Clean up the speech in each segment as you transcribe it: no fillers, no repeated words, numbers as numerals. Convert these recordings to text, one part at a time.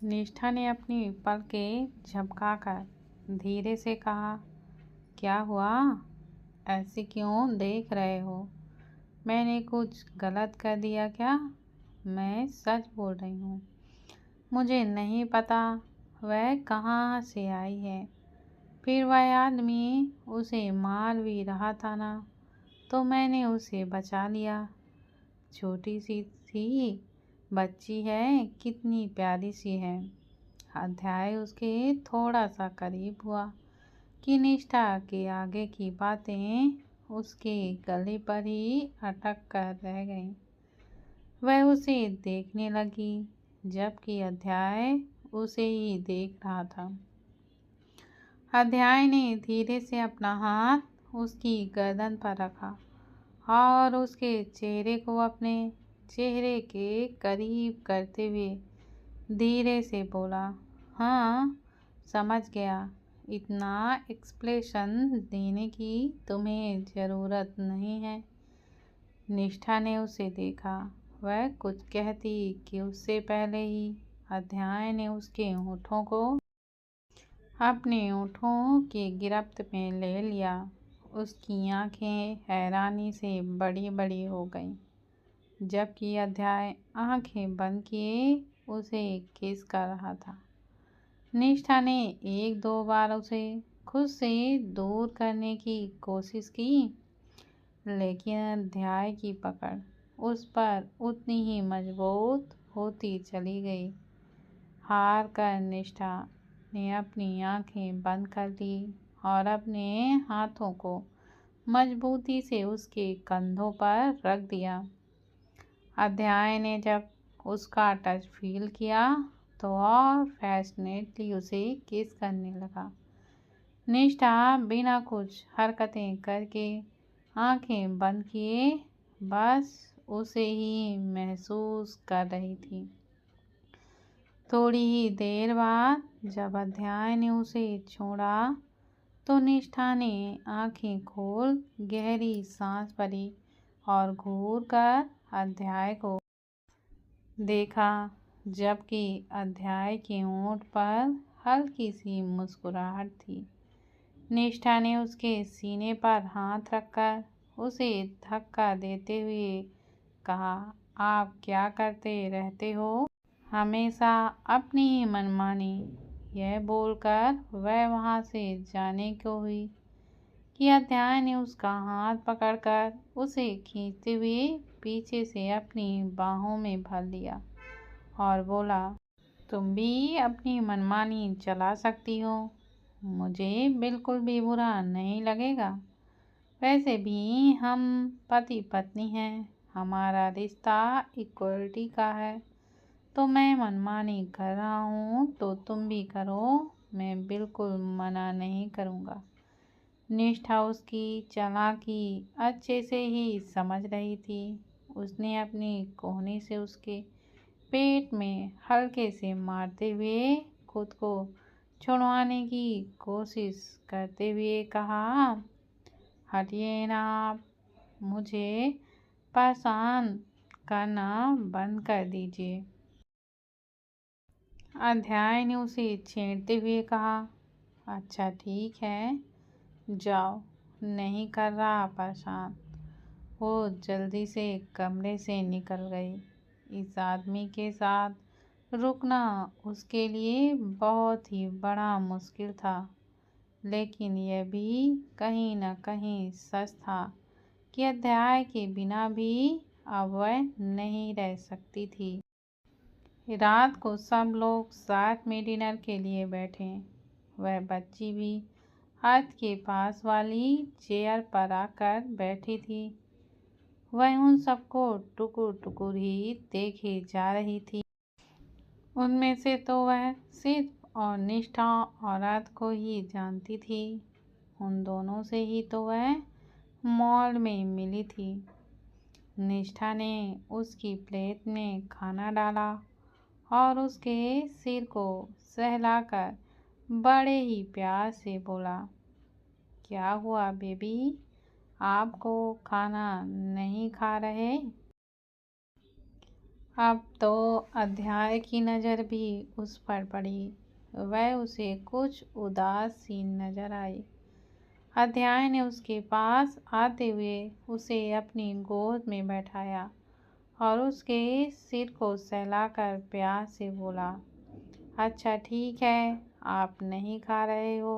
निष्ठा ने अपनी पलकें झपकाकर धीरे से कहा, क्या हुआ? ऐसे क्यों देख रहे हो? मैंने कुछ गलत कर दिया क्या? मैं सच बोल रही हूँ। मुझे नहीं पता वह कहाँ से आई है। फिर वह आदमी उसे मार भी रहा था ना, तो मैंने उसे बचा लिया। छोटी सी थी, बच्ची है, कितनी प्यारी सी है। अध्याय उसके थोड़ा सा करीब हुआ कि निष्ठा के आगे की बातें उसके गले पर ही अटक कर रह गईं। वह उसे देखने लगी, जबकि अध्याय उसे ही देख रहा था। अध्याय ने धीरे से अपना हाथ उसकी गर्दन पर रखा और उसके चेहरे को अपने चेहरे के करीब करते हुए धीरे से बोला, हाँ, समझ गया। इतना एक्सप्लेशन देने की तुम्हें ज़रूरत नहीं है। निष्ठा ने उसे देखा। वह कुछ कहती कि उससे पहले ही अध्याय ने उसके होठों को अपने होठों की गिरफ्त में ले लिया। उसकी आंखें हैरानी से बड़ी बड़ी हो गईं, जबकि अध्याय आंखें बंद किए उसे किस कर रहा था। निष्ठा ने एक दो बार उसे खुद से दूर करने की कोशिश की, लेकिन अध्याय की पकड़ उस पर उतनी ही मजबूत होती चली गई। हार कर निष्ठा ने अपनी आंखें बंद कर ली और अपने हाथों को मजबूती से उसके कंधों पर रख दिया। अध्याय ने जब उसका टच फील किया तो और पैशनेटली उसे किस करने लगा। निष्ठा बिना कुछ हरकतें करके आंखें बंद किए बस उसे ही महसूस कर रही थी। थोड़ी ही देर बाद जब अध्याय ने उसे छोड़ा तो निष्ठा ने आंखें खोल गहरी सांस भरी और घूर कर अध्याय को देखा, जबकि अध्याय के होंठ पर हल्की सी मुस्कुराहट थी। निष्ठा ने उसके सीने पर हाथ रखकर उसे धक्का देते हुए कहा, आप क्या करते रहते हो? हमेशा अपनी ही मनमानी। यह बोलकर वह वहाँ से जाने को हुई कि अध्याय ने उसका हाथ पकड़कर उसे खींचते हुए पीछे से अपनी बाहों में भर लिया और बोला, तुम भी अपनी मनमानी चला सकती हो, मुझे बिल्कुल भी बुरा नहीं लगेगा। वैसे भी हम पति पत्नी हैं, हमारा रिश्ता इक्वलिटी का है। तो मैं मनमानी कर रहा हूँ तो तुम भी करो, मैं बिल्कुल मना नहीं करूँगा। निष्ठा उसकी चालाकी अच्छे से ही समझ रही थी। उसने अपनी कोहनी से उसके पेट में हल्के से मारते हुए खुद को छुड़वाने की कोशिश करते हुए कहा, हटिए ना आप, मुझे परेशान करना बंद कर दीजिए। अध्याय ने उसे छेड़ते हुए कहा, अच्छा ठीक है, जाओ, नहीं कर रहा परेशान। वो जल्दी से कमरे से निकल गई। इस आदमी के साथ रुकना उसके लिए बहुत ही बड़ा मुश्किल था, लेकिन यह भी कहीं न कहीं सच था कि अध्याय के बिना भी अब वह नहीं रह सकती थी। रात को सब लोग साथ में डिनर के लिए बैठे। वह बच्ची भी हाथ के पास वाली चेयर पर आकर बैठी थी। वह उन सबको टुकुर टुकुर ही देखे जा रही थी। उनमें से तो वह सिर्फ और निष्ठा औरत को ही जानती थी। उन दोनों से ही तो वह मॉल में मिली थी। निष्ठा ने उसकी प्लेट में खाना डाला और उसके सिर को सहलाकर बड़े ही प्यार से बोला, क्या हुआ बेबी, आपको खाना नहीं खा रहे? अब तो अध्याय की नज़र भी उस पर पड़ी। वह उसे कुछ उदास सी नजर आई। अध्याय ने उसके पास आते हुए उसे अपनी गोद में बैठाया और उसके सिर को सहलाकर प्यार से बोला, अच्छा ठीक है, आप नहीं खा रहे हो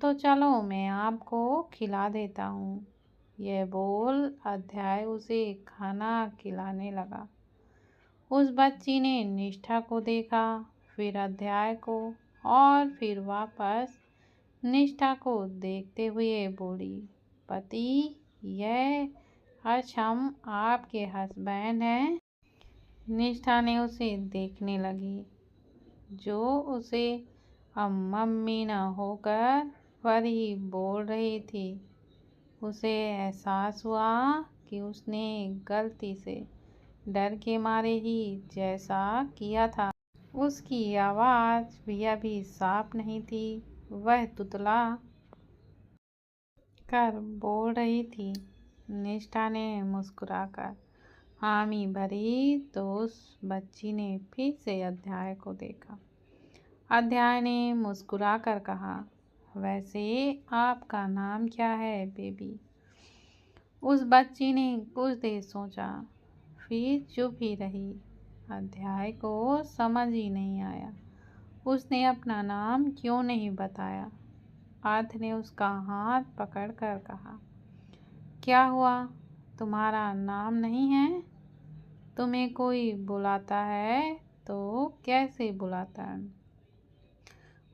तो चलो मैं आपको खिला देता हूँ। यह बोल अध्याय उसे खाना खिलाने लगा। उस बच्ची ने निष्ठा को देखा, फिर अध्याय को और फिर वापस निष्ठा को देखते हुए बोली, पति, यह हम आपके हस्बैंड हैं। निष्ठा ने उसे देखने लगी, जो उसे अब मम्मी न होकर परी बोल रही थी। उसे एहसास हुआ कि उसने गलती से डर के मारे ही जैसा किया था। उसकी आवाज़ भी अभी साफ नहीं थी। वह तुतला कर बोल रही थी। निष्ठा ने मुस्कुराकर हामी भरी तो उस बच्ची ने फिर से अध्याय को देखा। अध्याय ने मुस्कुराकर कहा, वैसे आपका नाम क्या है बेबी? उस बच्ची ने कुछ देर सोचा, फिर चुप ही रही। अध्याय को समझ ही नहीं आया उसने अपना नाम क्यों नहीं बताया। आठ ने उसका हाथ पकड़कर कहा, क्या हुआ, तुम्हारा नाम नहीं है? तुम्हें कोई बुलाता है तो कैसे बुलाता है?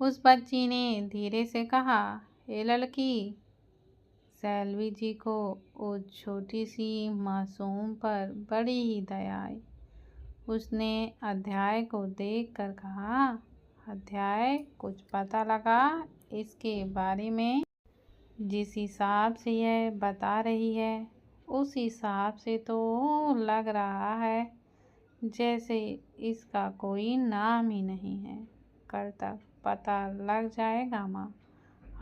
उस बच्ची ने धीरे से कहा, ए लड़की। सैलवी जी को उस छोटी सी मासूम पर बड़ी ही दया आई। उसने अध्याय को देखकर कहा, अध्याय, कुछ पता लगा इसके बारे में? जिस हिसाब से यह बता रही है उस हिसाब से तो लग रहा है जैसे इसका कोई नाम ही नहीं है। कल तक पता लग जाएगा माँ,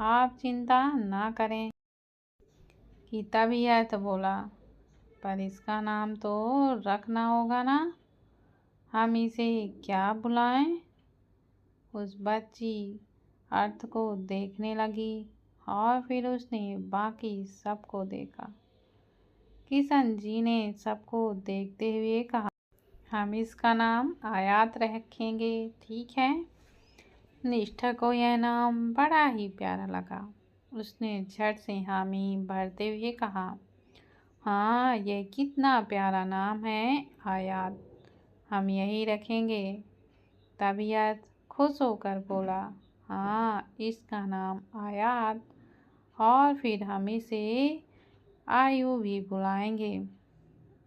आप चिंता ना करें। कि तभी तो बोला, पर इसका नाम तो रखना होगा ना, हम इसे क्या बुलाएं? उस बच्ची अर्थ को देखने लगी और फिर उसने बाकी सबको देखा। किशन जी ने सबको देखते हुए कहा, हम इसका नाम आयात रखेंगे, ठीक है? निष्ठा को यह नाम बड़ा ही प्यारा लगा। उसने झट से हामी भरते हुए कहा, हाँ, यह कितना प्यारा नाम है, आयात, हम यही रखेंगे। तबीयत खुश होकर बोला, हाँ, इसका नाम आयात, और फिर हम इसे आयु भी बुलाएंगे,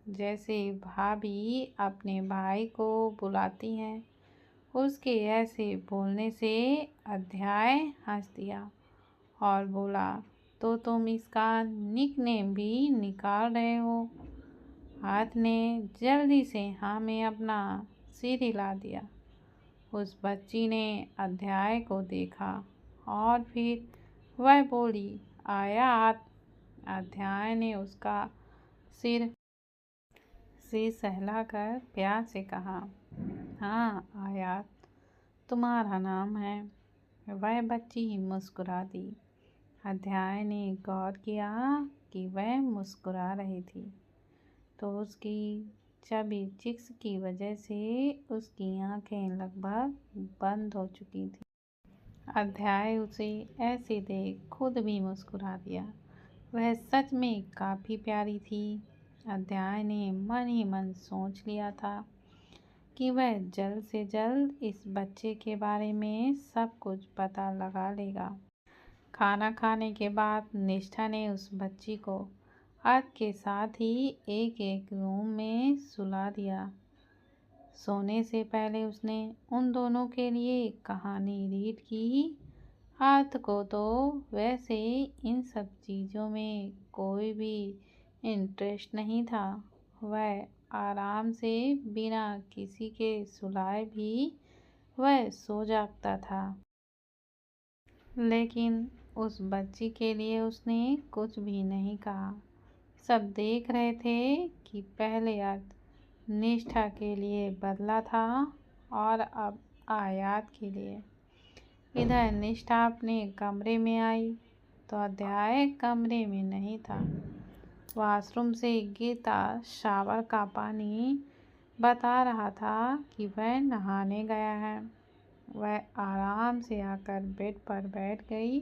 जैसे भाभी अपने भाई को बुलाती हैं। उसके ऐसे बोलने से अध्याय हंस दिया और बोला, तो तुम इसका निकनेम भी निकाल रहे हो? हाथ ने जल्दी से हाँ में अपना सिर हिला दिया। उस बच्ची ने अध्याय को देखा और फिर वह बोली, आयात। अध्याय ने उसका सिर सहलाकर प्यार से कहा, हाँ आयात, तुम्हारा नाम है। वह बच्ची मुस्कुरा दी। अध्याय ने गौर किया कि वह मुस्कुरा रही थी तो उसकी चबी चिक्स की वजह से उसकी आंखें लगभग बंद हो चुकी थी। अध्याय उसे ऐसे देख खुद भी मुस्कुरा दिया। वह सच में काफ़ी प्यारी थी। अध्याय ने मन ही मन सोच लिया था कि वह जल्द से जल्द इस बच्चे के बारे में सब कुछ पता लगा लेगा। खाना खाने के बाद निष्ठा ने उस बच्ची को अर्थ के साथ ही एक एक रूम में सुला दिया। सोने से पहले उसने उन दोनों के लिए कहानी रीड की। अर्थ को तो वैसे इन सब चीज़ों में कोई भी इंटरेस्ट नहीं था। वह आराम से बिना किसी के सुलाए भी वह सो जाता था। लेकिन उस बच्ची के लिए उसने कुछ भी नहीं कहा। सब देख रहे थे कि पहले अर्थ निष्ठा के लिए बदला था और अब आयात के लिए। इधर निष्ठा अपने कमरे में आई तो अध्याय कमरे में नहीं था। वॉशरूम से गिरता शावर का पानी बता रहा था कि वह नहाने गया है। वह आराम से आकर बेड पर बैठ गई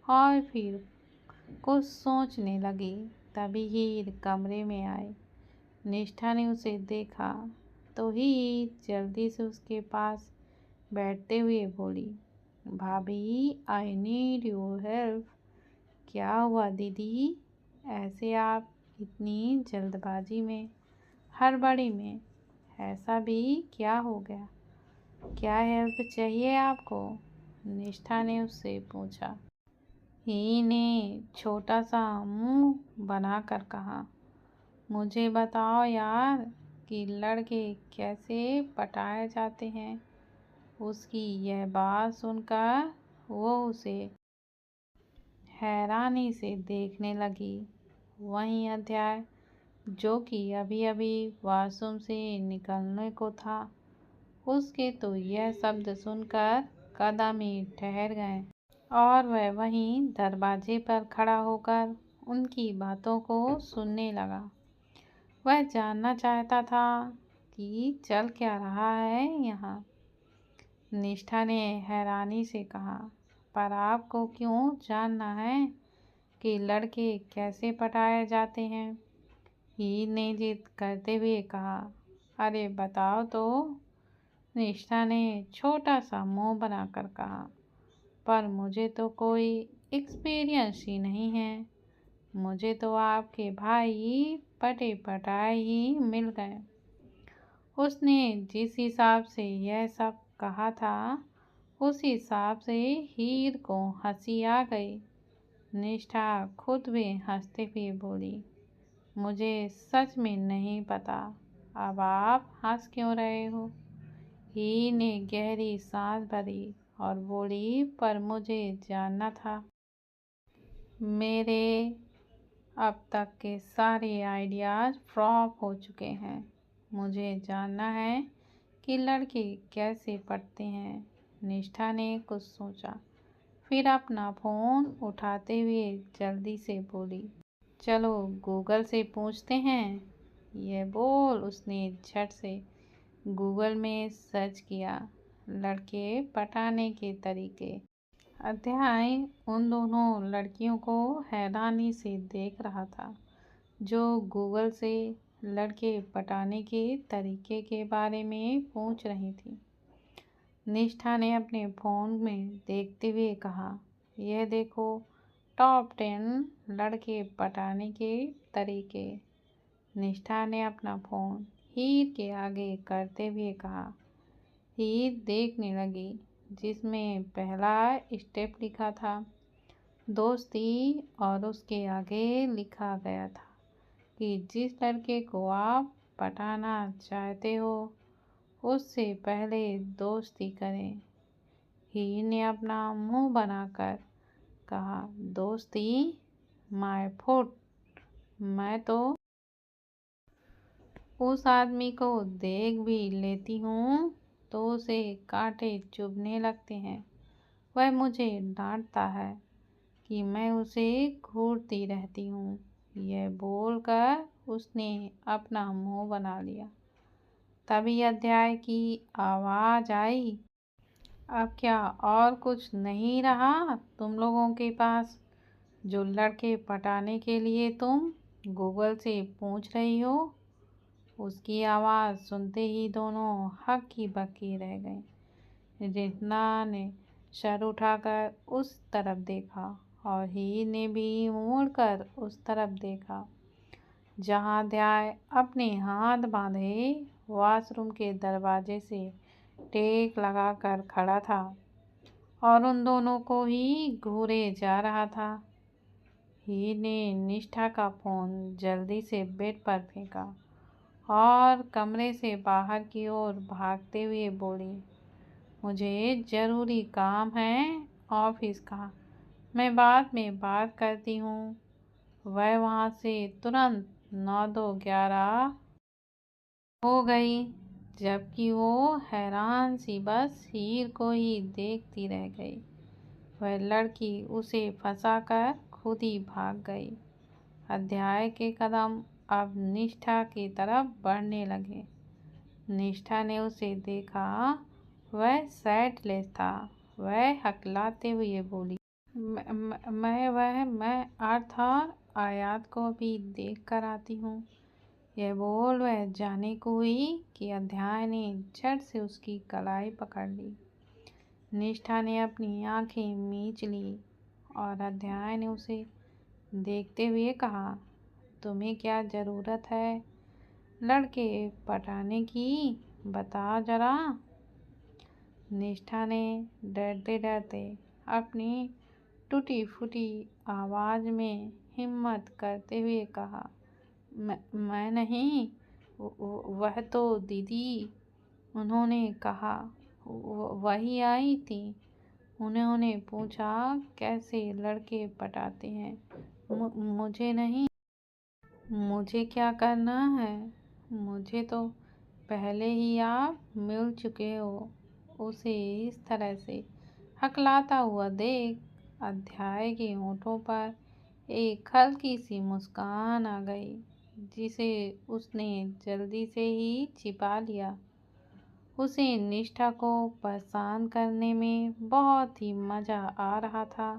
और फिर कुछ सोचने लगी। तभी हीर कमरे में आई। निष्ठा ने उसे देखा तो हीर जल्दी से उसके पास बैठते हुए बोली, भाभी आई नीड योर हेल्प। क्या हुआ दीदी? ऐसे आप इतनी जल्दबाजी में, हड़बड़ी में, ऐसा भी क्या हो गया? क्या हेल्प चाहिए आपको? निष्ठा ने उससे पूछा। ही ने छोटा सा मुंह बनाकर कहा, मुझे बताओ यार कि लड़के कैसे पटाए जाते हैं। उसकी यह बात सुनकर वो उसे हैरानी से देखने लगी। वहीं अध्याय, जो कि अभी अभी वॉशरूम से निकलने को था, उसके तो यह शब्द सुनकर कदम ही ठहर गए और वह वहीं दरवाजे पर खड़ा होकर उनकी बातों को सुनने लगा। वह जानना चाहता था कि चल क्या रहा है यहाँ। निष्ठा ने हैरानी से कहा, पर आपको क्यों जानना है कि लड़के कैसे पटाए जाते हैं? हीर ने जिद करते हुए कहा, अरे बताओ तो। निष्ठा ने छोटा सा मुंह बनाकर कहा, पर मुझे तो कोई एक्सपीरियंस ही नहीं है। मुझे तो आपके भाई पटे पटाए ही मिल गए। उसने जिस हिसाब से यह सब कहा था, उस हिसाब से हीर को हंसी आ गई। निष्ठा खुद भी हंसते हुए बोली, मुझे सच में नहीं पता। अब आप हंस क्यों रहे हो? हीर ने गहरी सांस भरी और बोली, पर मुझे जानना था। मेरे अब तक के सारे आइडियाज़ फ्लॉप हो चुके हैं। मुझे जानना है कि लड़के कैसे पढ़ते हैं। निष्ठा ने कुछ सोचा, फिर अपना फ़ोन उठाते हुए जल्दी से बोली, चलो गूगल से पूछते हैं। यह बोल उसने झट से गूगल में सर्च किया, लड़के पटाने के तरीके। अध्याय उन दोनों लड़कियों को हैरानी से देख रहा था जो गूगल से लड़के पटाने के तरीके के बारे में पूछ रही थी। निष्ठा ने अपने फ़ोन में देखते हुए कहा, यह देखो, टॉप 10 लड़के पटाने के तरीके। निष्ठा ने अपना फ़ोन हीर के आगे करते हुए कहा। हीर देखने लगी, जिसमें पहला स्टेप लिखा था दोस्ती और उसके आगे लिखा गया था कि जिस लड़के को आप पटाना चाहते हो उससे पहले दोस्ती करें। हीर ने अपना मुंह बनाकर कहा, दोस्ती? माय फुट, मैं तो उस आदमी को देख भी लेती हूँ तो उसे कांटे चुभने लगते हैं। वह मुझे डांटता है कि मैं उसे घूरती रहती हूँ। यह बोलकर उसने अपना मुंह बना लिया। तभी अध्याय की आवाज़ आई, अब क्या और कुछ नहीं रहा तुम लोगों के पास जो लड़के पटाने के लिए तुम गूगल से पूछ रही हो? उसकी आवाज़ सुनते ही दोनों हक्की बक्की रह गए। रितना ने सर उठाकर उस तरफ देखा और हीर ने भी मुड़कर उस तरफ देखा जहाँ अध्याय अपने हाथ बांधे वॉशरूम के दरवाजे से टेक लगाकर खड़ा था और उन दोनों को ही घूरे जा रहा था। हीर ने निष्ठा का फ़ोन जल्दी से बेड पर फेंका और कमरे से बाहर की ओर भागते हुए बोली, मुझे ज़रूरी काम है ऑफिस का, मैं बाद में बात करती हूँ। वह वहाँ से तुरंत 9-2-11 हो गई, जबकि वो हैरान सी बस हीर को ही देखती रह गई। वह लड़की उसे फंसाकर खुद ही भाग गई। अध्याय के कदम अब निष्ठा की तरफ बढ़ने लगे। निष्ठा ने उसे देखा, वह सेटलेस था। वह हकलाते हुए बोली, मैं अर्थ और आयात को भी देख कर आती हूँ। यह बोल वह जाने को हुई कि अध्याय ने झट से उसकी कलाई पकड़ ली। निष्ठा ने अपनी आंखें मींच ली और अध्याय ने उसे देखते हुए कहा, तुम्हें क्या ज़रूरत है लड़के पटाने की, बता जरा। निष्ठा ने डरते डरते अपनी टूटी फूटी आवाज़ में हिम्मत करते हुए कहा, मैं नहीं, वह तो दीदी, उन्होंने कहा, वही आई थी। उन्होंने पूछा कैसे लड़के पटाते हैं। मुझे नहीं, मुझे क्या करना है, मुझे तो पहले ही आप मिल चुके हो। उसे इस तरह से हकलाता हुआ देख अध्याय के होठों पर एक हल्की सी मुस्कान आ गई, जिसे उसने जल्दी से ही छिपा लिया। उसे निष्ठा को परेशान करने में बहुत ही मज़ा आ रहा था।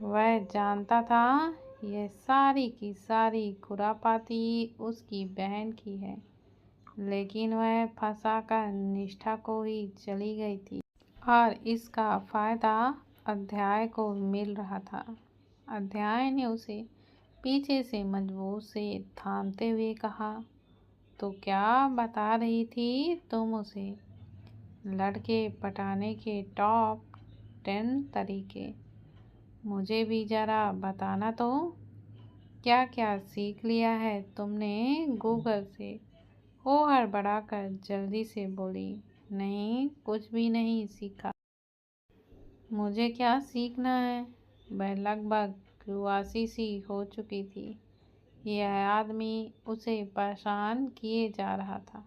वह जानता था यह सारी की सारी खुरापाती उसकी बहन की है, लेकिन वह फंसाकर निष्ठा को ही चली गई थी और इसका फ़ायदा अध्याय को मिल रहा था। अध्याय ने उसे पीछे से मजबूत से थामते हुए कहा, तो क्या बता रही थी तुम उसे? लड़के पटाने के टॉप 10 तरीके। मुझे भी ज़रा बताना तो, क्या क्या सीख लिया है तुमने गूगल से? वो हड़बड़ाकर जल्दी से बोली, नहीं, कुछ भी नहीं सीखा। मुझे क्या सीखना है? वह लगभग रुआसी सी हो चुकी थी। यह आदमी उसे परेशान किए जा रहा था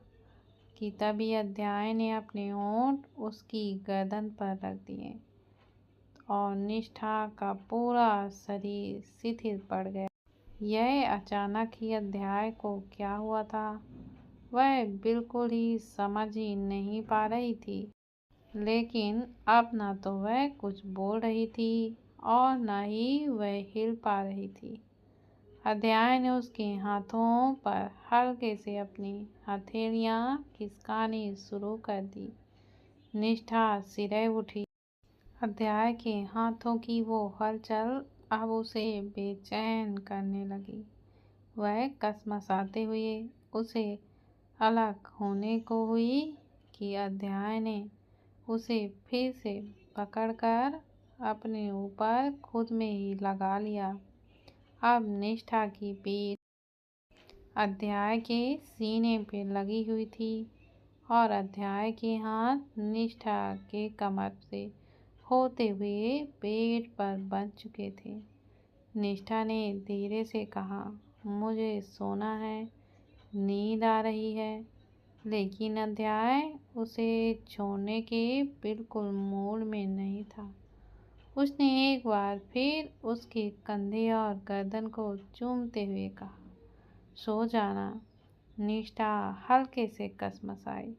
कि तभी अध्याय ने अपने होंठ उसकी गर्दन पर रख दिए और निष्ठा का पूरा शरीर शिथिल पड़ गया। यह अचानक ही अध्याय को क्या हुआ था, वह बिल्कुल ही समझ ही नहीं पा रही थी। लेकिन अब न तो वह कुछ बोल रही थी और न ही वह हिल पा रही थी। अध्याय ने उसके हाथों पर हल्के से अपनी हथेलियां खिसकानी शुरू कर दी। निष्ठा सिरे उठी। अध्याय के हाथों की वो हलचल अब उसे बेचैन करने लगी। वह कसमसाते हुए उसे अलग होने को हुई कि अध्याय ने उसे फिर से पकड़कर अपने ऊपर खुद में ही लगा लिया। अब निष्ठा की पीठ अध्याय के सीने पे लगी हुई थी और अध्याय के हाथ निष्ठा के कमर से होते हुए पेट पर बंध चुके थे। निष्ठा ने धीरे से कहा, मुझे सोना है, नींद आ रही है। लेकिन अध्याय उसे छोड़ने के बिल्कुल मूड में नहीं था। उसने एक बार फिर उसके कंधे और गर्दन को चूमते हुए कहा, सो जाना। निष्ठा हल्के से कसमसाई।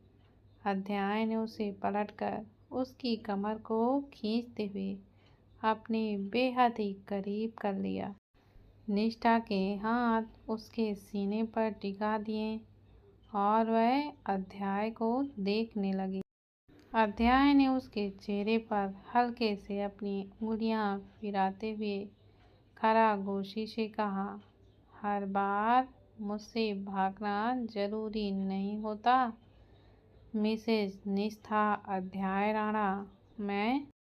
अध्याय ने उसे पलटकर उसकी कमर को खींचते हुए अपने बेहद ही करीब कर लिया। निष्ठा के हाथ उसके सीने पर टिका दिए और वह अध्याय को देखने लगी। अध्याय ने उसके चेहरे पर हल्के से अपनी उंगलियां फिराते हुए खरागोशी से कहा, हर बार मुझसे भागना जरूरी नहीं होता। मिसेज निष्ठा अध्याय राणा, मैं